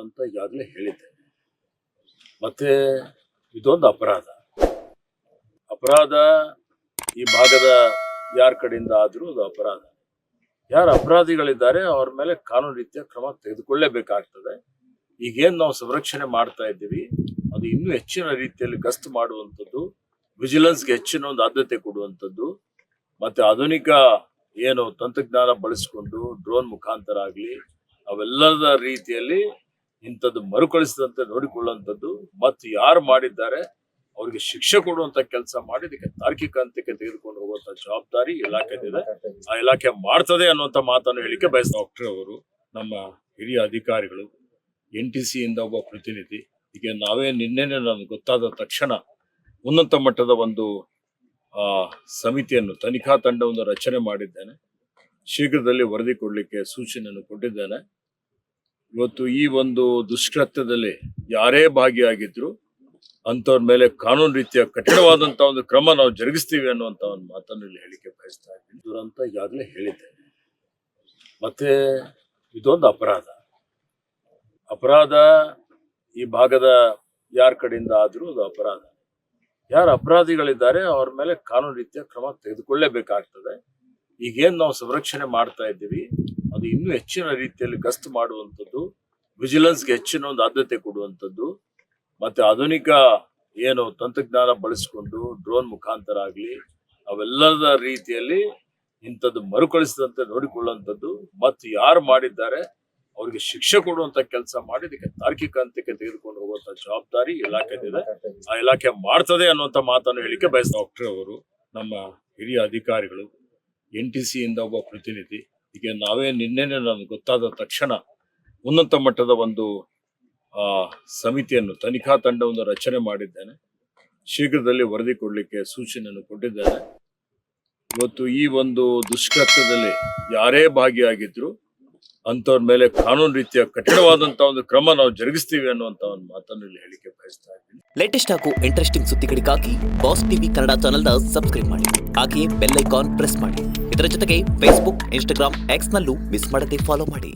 ಅಂತ ಈಗಾಗಲೇ ಹೇಳಿದ್ದೇನೆ. ಮತ್ತೆ ಇದೊಂದು ಅಪರಾಧ ಈ ಭಾಗದ ಯಾರ ಕಡೆಯಿಂದ ಆದ್ರೂ ಅದು ಅಪರಾಧ. ಯಾರು ಅಪರಾಧಿಗಳಿದ್ದಾರೆ ಅವ್ರ ಮೇಲೆ ಕಾನೂನು ರೀತಿಯ ಕ್ರಮ ತೆಗೆದುಕೊಳ್ಳೇಬೇಕಾಗ್ತದೆ. ಈಗೇನ್ ನಾವು ಸಂರಕ್ಷಣೆ ಮಾಡ್ತಾ ಇದ್ದೀವಿ ಅದು ಇನ್ನೂ ಹೆಚ್ಚಿನ ರೀತಿಯಲ್ಲಿ ಗಸ್ತು ಮಾಡುವಂಥದ್ದು, ವಿಜಿಲೆನ್ಸ್ಗೆ ಹೆಚ್ಚಿನ ಒಂದು ಆದ್ಯತೆ ಕೊಡುವಂಥದ್ದು, ಮತ್ತೆ ಆಧುನಿಕ ಏನು ತಂತ್ರಜ್ಞಾನ ಬಳಸಿಕೊಂಡು ಡ್ರೋನ್ ಮುಖಾಂತರ ಆಗ್ಲಿ ಅವೆಲ್ಲದ ರೀತಿಯಲ್ಲಿ ಇಂಥದ್ದು ಮರುಕಳಿಸದಂತೆ ನೋಡಿಕೊಳ್ಳುವಂಥದ್ದು, ಮತ್ತು ಯಾರು ಮಾಡಿದ್ದಾರೆ ಅವ್ರಿಗೆ ಶಿಕ್ಷೆ ಕೊಡುವಂತ ಕೆಲಸ ಮಾಡಿ ಇದಕ್ಕೆ ತಾರ್ಕಿಕ ಅಂತ್ಯಕ್ಕೆ ತೆಗೆದುಕೊಂಡು ಹೋಗುವಂತ ಜವಾಬ್ದಾರಿ ಇಲಾಖೆದಿದೆ. ಆ ಇಲಾಖೆ ಮಾಡ್ತದೆ ಅನ್ನುವಂತ ಮಾತನ್ನು ಹೇಳಿಕೆ ಬಯಸ್ತಾ ಡಾಕ್ಟರ್ ಅವರು, ನಮ್ಮ ಹಿರಿಯ ಅಧಿಕಾರಿಗಳು, NTC ಇಂದ ಒಬ್ಬ ಪ್ರತಿನಿಧಿ, ಈಗ ನಾವೇ ನಿನ್ನೆನೆ ನನಗೆ ಗೊತ್ತಾದ ತಕ್ಷಣ ಉನ್ನತ ಮಟ್ಟದ ಒಂದು ಸಮಿತಿಯನ್ನು, ತನಿಖಾ ತಂಡವನ್ನು ರಚನೆ ಮಾಡಿದ್ದೇನೆ. ಶೀಘ್ರದಲ್ಲಿ ವರದಿ ಕೊಡ್ಲಿಕ್ಕೆ ಸೂಚನೆಯನ್ನು ಕೊಟ್ಟಿದ್ದೇನೆ. ಇವತ್ತು ಈ ಒಂದು ದುಷ್ಕೃತ್ಯದಲ್ಲಿ ಯಾರೇ ಭಾಗಿಯಾಗಿದ್ರು ಅಂತವ್ರ ಮೇಲೆ ಕಾನೂನು ರೀತಿಯ ಕಠಿಣವಾದಂತಹ ಒಂದು ಕ್ರಮ ನಾವು ಜರುಗಿಸ್ತೀವಿ ಅನ್ನುವಂತ ಒಂದು ಮಾತನ್ನು ಇಲ್ಲಿ ಹೇಳಿಕೆ ಬಯಸ್ತಾ ಇದ್ದೀನಿ. ದುರಂತ ಈಗಾಗಲೇ ಹೇಳಿದ್ದೇನೆ. ಮತ್ತೆ ಇದೊಂದು ಅಪರಾಧ ಈ ಭಾಗದ ಯಾರ ಕಡೆಯಿಂದ ಆದ್ರೂ ಅದು ಅಪರಾಧ. ಯಾರು ಅಪರಾಧಿಗಳಿದ್ದಾರೆ ಅವ್ರ ಮೇಲೆ ಕಾನೂನು ರೀತಿಯ ಕ್ರಮ ತೆಗೆದುಕೊಳ್ಳೇಬೇಕಾಗ್ತದೆ. ಈಗೇನ್ ನಾವು ಸಂರಕ್ಷಣೆ ಮಾಡ್ತಾ ಇದ್ದೀವಿ ಅದು ಇನ್ನೂ ಹೆಚ್ಚಿನ ರೀತಿಯಲ್ಲಿ ಗಸ್ತು ಮಾಡುವಂಥದ್ದು, ವಿಜಿಲೆನ್ಸ್ಗೆ ಹೆಚ್ಚಿನ ಒಂದು ಆದ್ಯತೆ ಕೊಡುವಂಥದ್ದು, ಮತ್ತೆ ಆಧುನಿಕ ಏನು ತಂತ್ರಜ್ಞಾನ ಬಳಸಿಕೊಂಡು ಡ್ರೋನ್ ಮುಖಾಂತರ ಆಗ್ಲಿ ಅವೆಲ್ಲದ ರೀತಿಯಲ್ಲಿ ಇಂಥದ್ದು ಮರುಕಳಿಸದಂತೆ ನೋಡಿಕೊಳ್ಳುವಂಥದ್ದು, ಮತ್ತು ಯಾರು ಮಾಡಿದ್ದಾರೆ ಅವ್ರಿಗೆ ಶಿಕ್ಷೆ ಕೊಡುವಂತ ಕೆಲಸ ಮಾಡಿ ಇದಕ್ಕೆ ತಾರ್ಕಿಕ ಅಂತ್ಯಕ್ಕೆ ತೆಗೆದುಕೊಂಡು ಹೋಗುವಂತ ಜವಾಬ್ದಾರಿ ಇಲಾಖೆದಿದೆ. ಆ ಇಲಾಖೆ ಮಾಡ್ತದೆ ಅನ್ನುವಂತ ಮಾತನ್ನು ಹೇಳಿಕೆ ಬಯಸ್ತಾ ಡಾಕ್ಟರ್ ಅವರು, ನಮ್ಮ ಹಿರಿಯ ಅಧಿಕಾರಿಗಳು, NTC ಇಂದ ಒಬ್ಬ ಪ್ರತಿನಿಧಿ, ಈಗ ನಾವೇ ನಿನ್ನೆನೆ ನನಗೆ ಗೊತ್ತಾದ ತಕ್ಷಣ ಉನ್ನತ ಮಟ್ಟದ ಒಂದು ಸಮಿತಿಯನ್ನು, ತನಿಖಾ ತಂಡವನ್ನು ರಚನೆ ಮಾಡಿದ್ದೇನೆ. ಶೀಘ್ರದಲ್ಲಿ ವರದಿ ಕೊಡ್ಲಿಕ್ಕೆ ಸೂಚನೆಯನ್ನು ಕೊಟ್ಟಿದ್ದೇನೆ. ಇವತ್ತು ಈ ಒಂದು ದುಷ್ಕೃತ್ಯದಲ್ಲಿ ಯಾರೇ ಭಾಗಿಯಾಗಿದ್ರು ಅಂತವ್ರ ಮೇಲೆ ಕಾನೂನು ರೀತಿಯ ಕಠಿಣವಾದಂತಹ ಒಂದು ಕ್ರಮ ನಾವು ಜರುಗಿಸ್ತೀವಿ ಅನ್ನುವಂತ ಒಂದು ಮಾತನ್ನು ಇಲ್ಲಿ ಹೇಳಿಕೆ ಬಯಸ್ತಾ ಇದ್ದೀನಿ. ಲೇಟೆಸ್ಟ್ ಹಾಗೂ ಇಂಟ್ರೆಸ್ಟಿಂಗ್ ಸುದ್ದಿಗಳಿಗಾಗಿ ಬಾಸ್ ಟಿವಿ ಕನ್ನಡ ಚಾನೆಲ್ನ ಸಬ್ಸ್ಕ್ರೈಬ್ ಮಾಡಿ, ಹಾಗೆಯೇ ಬೆಲ್ ಐಕಾನ್ ಪ್ರೆಸ್ ಮಾಡಿ. ಇದರ ಜೊತೆಗೆ Facebook, Instagram, X ನಲ್ಲೂ ಮಿಸ್ ಮಾಡದೆ ಫಾಲೋ ಮಾಡಿ.